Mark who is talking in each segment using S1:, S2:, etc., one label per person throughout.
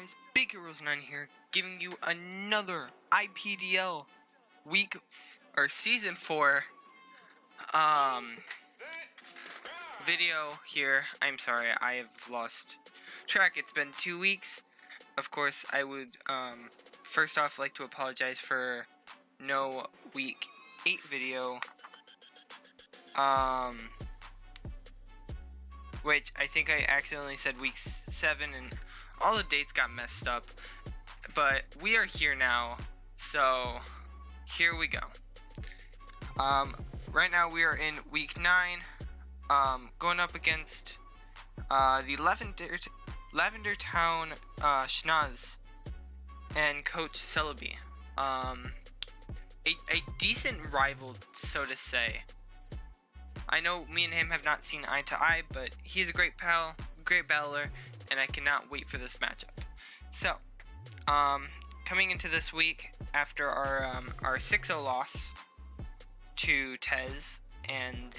S1: guys, BigHeroes9 here, giving you another IPDL season 4 video here. I'm sorry, I have lost track. It's been 2 weeks. Of course, I would first off like to apologize for no week 8 video. Which I think I accidentally said week 7 and all the dates got messed up, but we are here now, so here we go. Right now we are in week 9, going up against the Lavender Town Schnozs and Coach Celebi. A decent rival, so to say. I know me and him have not seen eye to eye, but he's a great pal, great battler, and I cannot wait for this matchup. So, coming into this week after our 6-0 loss to Tez and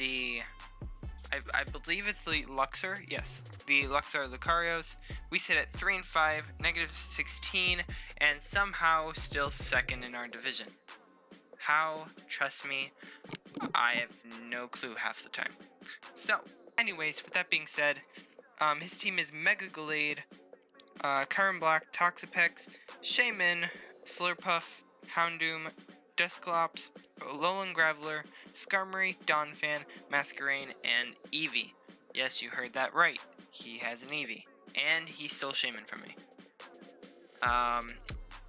S1: I believe it's the Luxor. Yes, the Luxor Lucarios. We sit at 3-5, -16, and somehow still second in our division. How? Trust me, I have no clue half the time. So, anyways, with that being said, his team is Mega Gallade, Kyron Black, Toxapex, Shaman, Slurpuff, Houndoom, Dusclops, Alolan Graveler, Skarmory, Donphan, Masquerain, and Eevee. Yes, you heard that right. He has an Eevee, and he stole Shaman from me.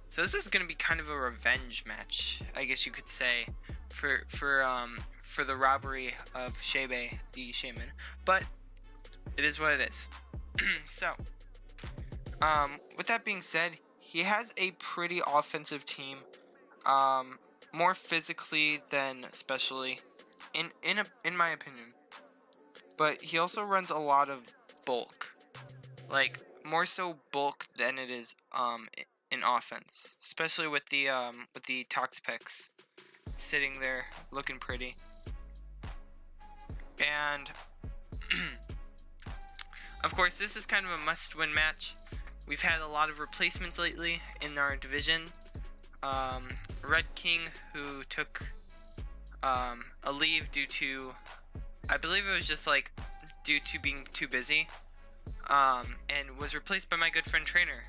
S1: So this is gonna be kind of a revenge match, I guess you could say, for the robbery of Shebe, the Shaman. But it is what it is. So, with that being said, he has a pretty offensive team, more physically than specially, in my opinion. But he also runs a lot of bulk, like more so bulk than it is in offense, especially with the Toxapex sitting there looking pretty. And of course, this is kind of a must-win match. We've had a lot of replacements lately in our division. Red King, who took a leave due to, I believe it was just like due to being too busy, and was replaced by my good friend Trainer,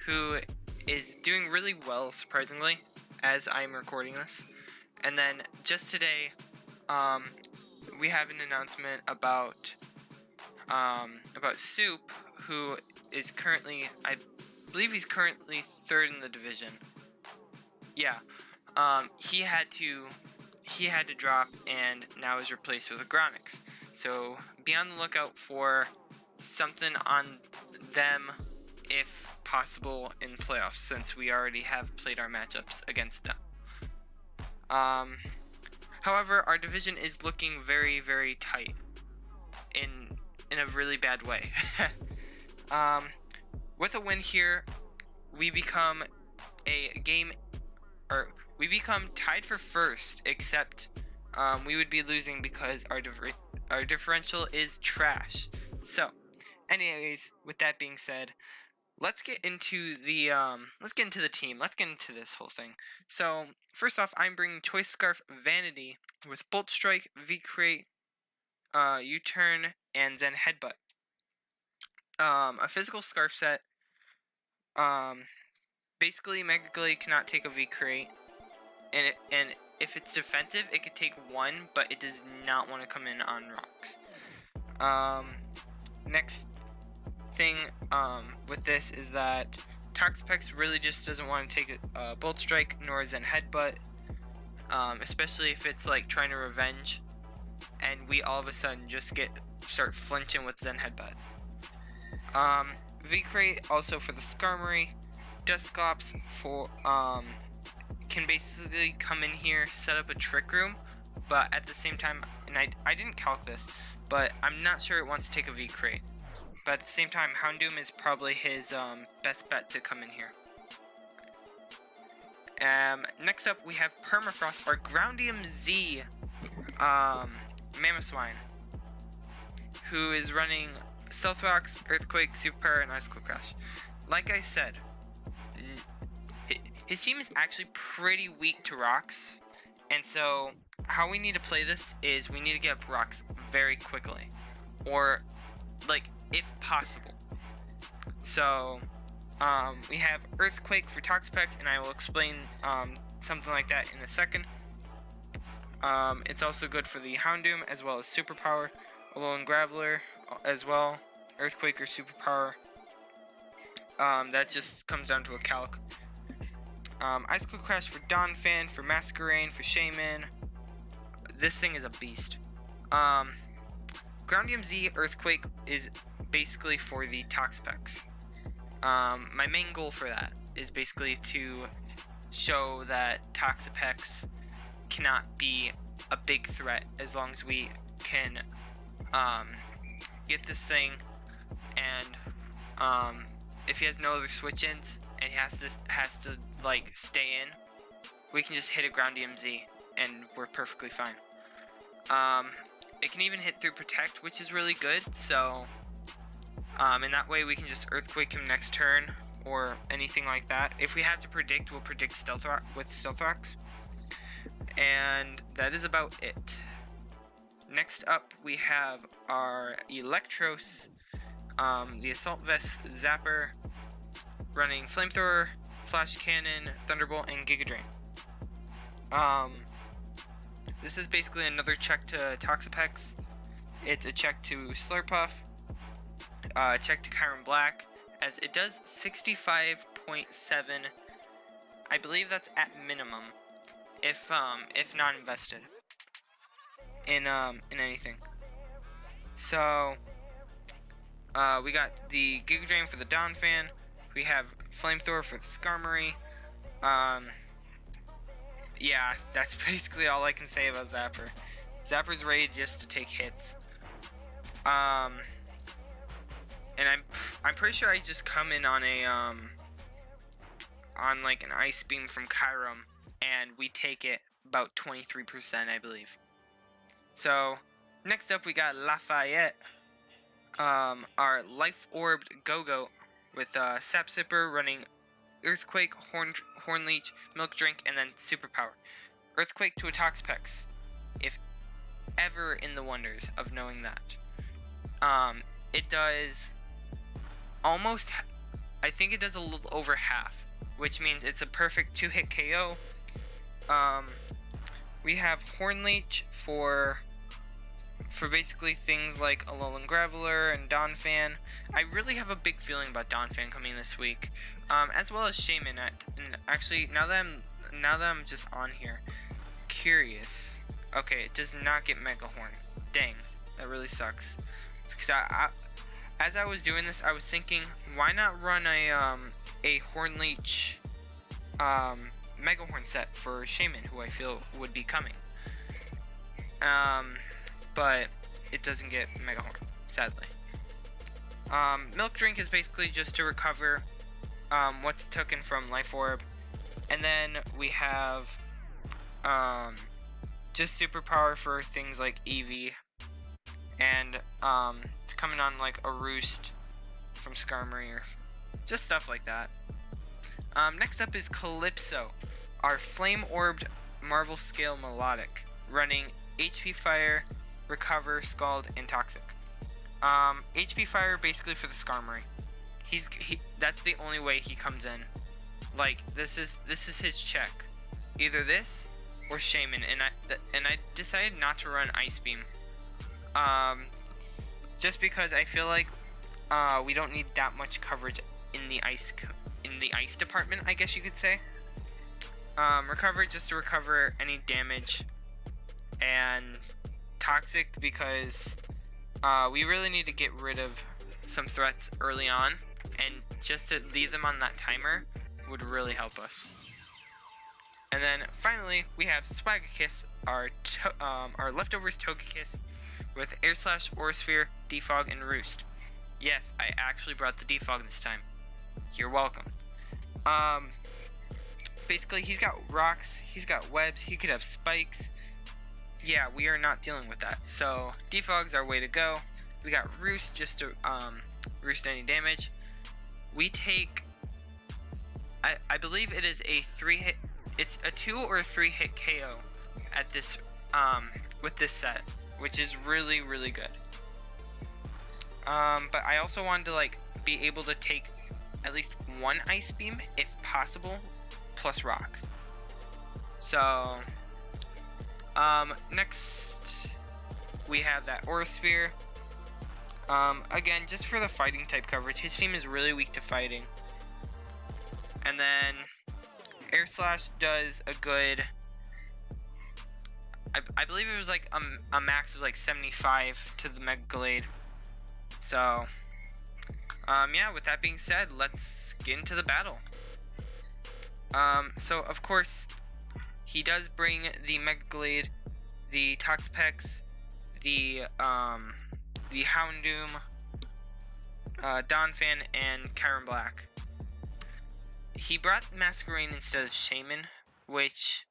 S1: who is doing really well, surprisingly, as I'm recording this. And then just today, we have an announcement about Soup, who is currently, I believe he's currently 3rd in the division. Yeah, he had to drop and now is replaced with a Gronix. So be on the lookout for something on them if possible in playoffs, since we already have played our matchups against them. However, our division is looking very, very tight in a really bad way. With a win here, we become tied for 1st, except we would be losing because our differential is trash. So, anyways, with that being said, let's get into the team. Let's get into this whole thing. So, first off, I'm bringing Choice Scarf Vanity with Bolt Strike, V-Crate, U-Turn, and Zen Headbutt. A physical Scarf set. Basically, Mega Gallade cannot take a V-Crate, and if it's defensive, it could take 1, but it does not want to come in on rocks. Next thing with this is that Toxapex really just doesn't want to take a Bolt Strike nor a Zen Headbutt, especially if it's like trying to revenge, and we all of a sudden just start flinching with Zen Headbutt. V-Crate also for the Skarmory. Dusclops for can basically come in here, set up a Trick Room, but at the same time, and I didn't calc this, but I'm not sure it wants to take a V-Crate. But at the same time, Houndoom is probably his best bet to come in here. Next up, we have Permafrost, our Groundium Z Mamoswine, who is running Stealth Rocks, Earthquake, Superpower, and Ice Cold Crash. Like I said, his team is actually pretty weak to rocks, and so how we need to play this is we need to get up rocks very quickly, or like if possible. So we have Earthquake for Toxapex, and I will explain something like that in a second. It's also good for the Houndoom as well as Superpower, Alolan Graveler as well, Earthquake or Superpower. That just comes down to a calc. Ice Cold Crash for Donphan, for Masquerain, for Shaman. This thing is a beast. Groundium Z Earthquake is basically for the Toxapex. My main goal for that is basically to show that Toxapex cannot be a big threat as long as we can get this thing, and if he has no other switch-ins and he has to like stay in, we can just hit a Groundium Z and we're perfectly fine. It can even hit through Protect, which is really good, so in that way we can just Earthquake him next turn or anything like that. If we have to predict, we'll predict Stealth Rock with Stealth Rocks. And that is about it. Next up we have our Electros, the Assault Vest Zapper, running Flamethrower, Flash Cannon, Thunderbolt, and Giga Drain. This is basically another check to Toxapex. It's a check to Slurpuff, check to Kyurem Black, as it does 65.7. I believe that's at minimum, if not invested in anything. So we got the Giga Drain for the Donphan. We have Flamethrower for the Skarmory. Yeah, that's basically all I can say about Zapper. Zapper's ready just to take hits. And I'm pretty sure I just come in on a on like an Ice Beam from Kyurem, and we take it about 23%, I believe. So next up we got Lafayette, our Life Orbed Go-Go with Sap Sipper running Earthquake, Horn Leech, Milk Drink, and then Superpower. Earthquake to a Toxapex, if ever in the wonders of knowing that. It does almost, I think it does a little over half, which means it's a perfect 2-hit KO. We have Horn Leech for basically things like Alolan Graveler and Donphan. I really have a big feeling about Donphan coming this week, as well as Shaman. And actually, now that I'm just on here, curious. Okay, it does not get Mega Horn. Dang, that really sucks. Because as I was doing this, I was thinking, why not run a Horn Leech Mega Horn set for Shaman, who I feel would be coming. But it doesn't get Mega Horn, sadly. Milk Drink is basically just to recover what's taken from Life Orb. And then we have just Superpower for things like Eevee. And it's coming on like a Roost from Skarmory, or just stuff like that. Next up is Calypso, our Flame Orbed Marvel Scale Milotic, running HP Fire, Recover, Scald, and Toxic. HP Fire basically for the Skarmory. That's the only way he comes in. Like, this is his check. Either this or Shaman, and I decided not to run Ice Beam. Just because I feel like we don't need that much coverage in the ice department, I guess you could say. Recover just to recover any damage, and Toxic because we really need to get rid of some threats early on, and just to leave them on that timer would really help us. And then finally we have Swagakiss, our leftovers Togekiss with Air Slash, Aurasphere, Defog, and Roost. Yes, I actually brought the Defog this time. You're welcome. Basically, he's got rocks, he's got webs, he could have spikes. Yeah, we are not dealing with that. So, Defog's our way to go. We got Roost just to roost any damage. We take, I believe it is a 3-hit, it's a 2 or 3-hit KO at this with this set, which is really good. But I also wanted to like be able to take at least one Ice Beam if possible, plus rocks. So next we have that Aura Sphere. Again, just for the fighting type coverage. His team is really weak to fighting. And then Air Slash does a good, I believe it was like a max of like 75 to the Mega Glade. So yeah, with that being said, let's get into the battle. So of course he does bring the Mega Glade, the Toxapex, the Houndoom, Donphan, and Kyurem Black. He brought Masquerain instead of Shaman, which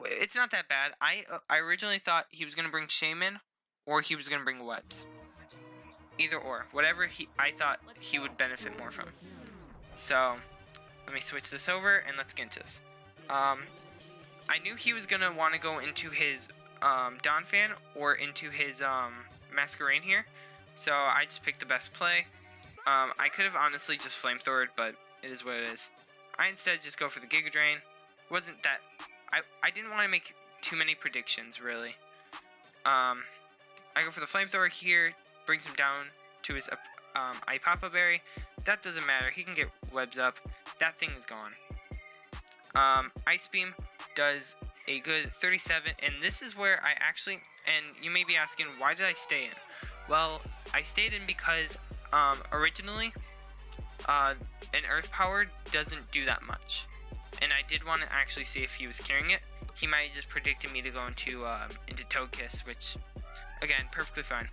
S1: it's not that bad. I originally thought he was gonna bring Shaman, or he was gonna bring Webs. Either or, whatever I thought he would benefit more from. So let me switch this over and let's get into this. I knew he was gonna want to go into his Donphan or into his Masquerain here, so I just picked the best play. I could have honestly just Flamethrowered, but it is what it is. I instead just go for the Giga Drain. Wasn't that, I didn't want to make too many predictions really. I go for the Flamethrower here, brings him down to his Ipapa Berry. That doesn't matter, he can get Webs up. That thing is gone. Ice Beam does a good 37, and this is where I actually, and you may be asking, why did I stay in? Well, I stayed in because originally an Earth Power doesn't do that much, and I did want to actually see if he was carrying it. He might have just predicted me to go into Togekiss, which again, perfectly fine.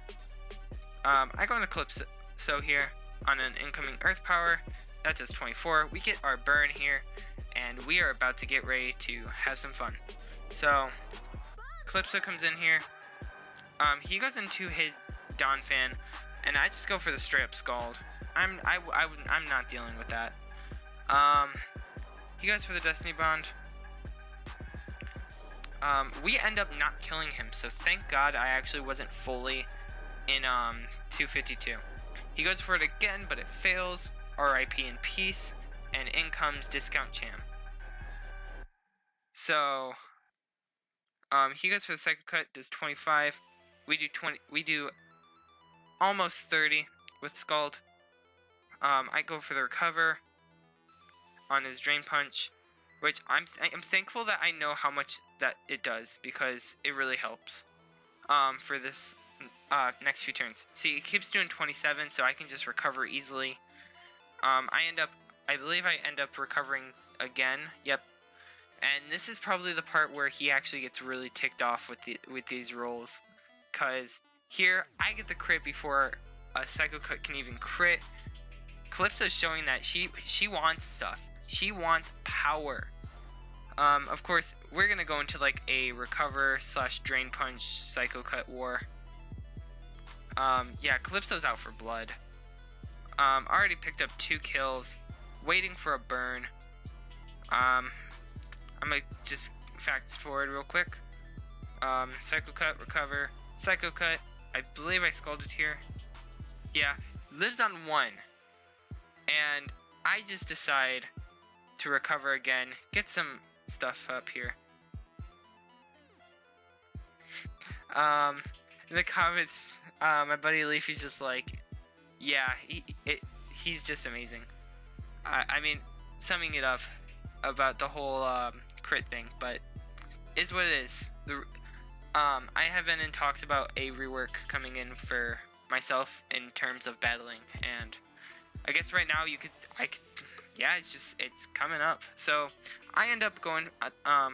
S1: I go into Calypso here on an incoming Earth Power. That does 24. We get our burn here, and we are about to get ready to have some fun. So Calypso comes in here. He goes into his Donphan, and I just go for the straight up Scald. I'm not dealing with that. He goes for the Destiny Bond. We end up not killing him, so thank God I actually wasn't fully in 252. He goes for it again, but it fails. RIP in peace, and in comes Discount Cham. So he goes for the Psycho Cut, does 25. We do 20. We do almost 30 with Scald. I go for the Recover on his Drain Punch, which I'm thankful that I know how much that it does, because it really helps for this next few turns. See, it keeps doing 27, so I can just recover easily. I believe I end up recovering again. Yep. And this is probably the part where he actually gets really ticked off with these rolls, cause here I get the crit before a Psycho Cut can even crit. Calypso's showing that she wants stuff. She wants power. Of course, we're gonna go into like a Recover / Drain Punch Psycho Cut war. Yeah, Calypso's out for blood. Already picked up 2 kills, waiting for a burn. I'm gonna just fast forward real quick. Psycho Cut, Recover, Psycho Cut. I believe I Scalded here. Yeah, lives on 1. And I just decide to recover again, get some stuff up here. In the comments, my buddy Leafy's just like, yeah, he's just amazing. I mean, summing it up about the whole crit thing, but is what it is. I have been in talks about a rework coming in for myself in terms of battling, and I guess right now yeah, it's coming up. So I end up going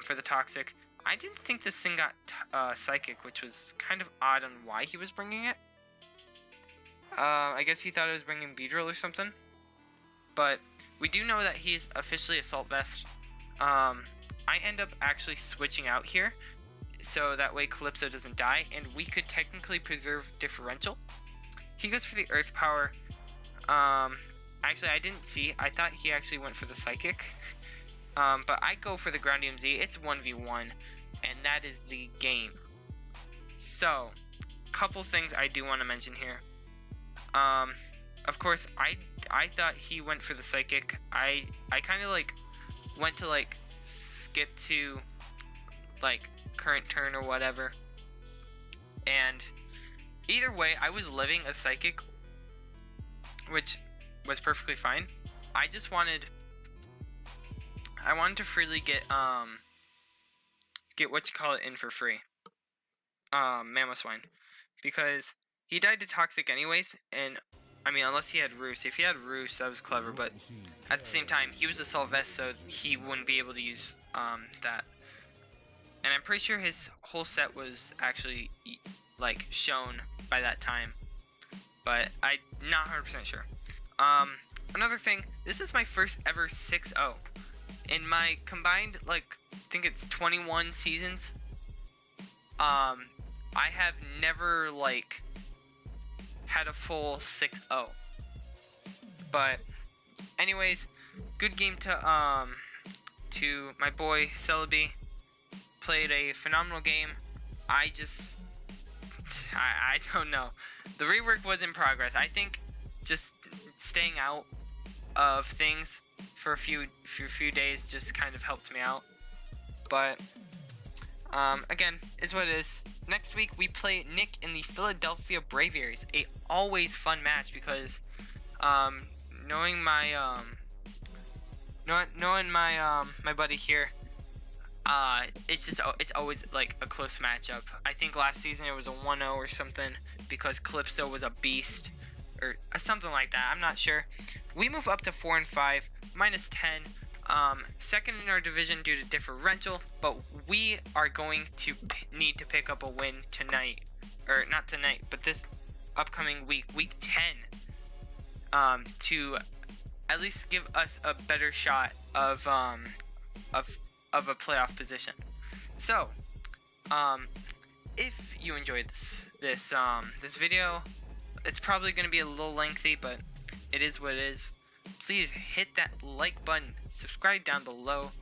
S1: for the Toxic. I didn't think this thing got Psychic, which was kind of odd on why he was bringing it. I guess he thought it was bringing Beedrill or something. But we do know that he's officially Assault Vest. I end up actually switching out here, so that way Calypso doesn't die, and we could technically preserve Differential. he goes for the Earth Power. Actually, I didn't see. I thought he actually went for the Psychic. But I go for the Ground EMZ. It's 1v1, and that is the game. So, couple things I do want to mention here. Of course, I thought he went for the Psychic. I kind of like went to like skip to like current turn or whatever. And either way, I was living a Psychic, which was perfectly fine. I wanted to freely get what you call it in for free. Mamoswine, because he died to Toxic anyways, and I mean, unless he had Roost. If he had Roost, that was clever, but at the same time, he was a Sylvest, so he wouldn't be able to use that. And I'm pretty sure his whole set was actually like shown by that time, but I'm not 100% sure. Another thing, this is my first ever 6-0 in my combined, like, I think it's 21 seasons. I have never like had a full 6-0. But anyways, good game to my boy Celebi. Played a phenomenal game. I don't know. The rework was in progress. I think just staying out of things for a few days just kind of helped me out. But again, is what it is. Next week we play Nick in the Philadelphia Braviaries. A always fun match because knowing my my buddy here, it's always like a close matchup. I think last season it was a 1-0 or something because Calypso was a beast or something like that. I'm not sure. We move up to 4 and 5, minus 10. Second in our division due to differential, but we are going to need to pick up a win tonight, or not tonight, but this upcoming week, week 10, to at least give us a better shot of a playoff position. So, if you enjoyed this video, it's probably going to be a little lengthy, but it is what it is. Please hit that like button, subscribe down below,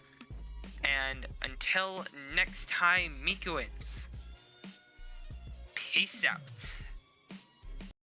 S1: and until next time, Mikuins, peace out.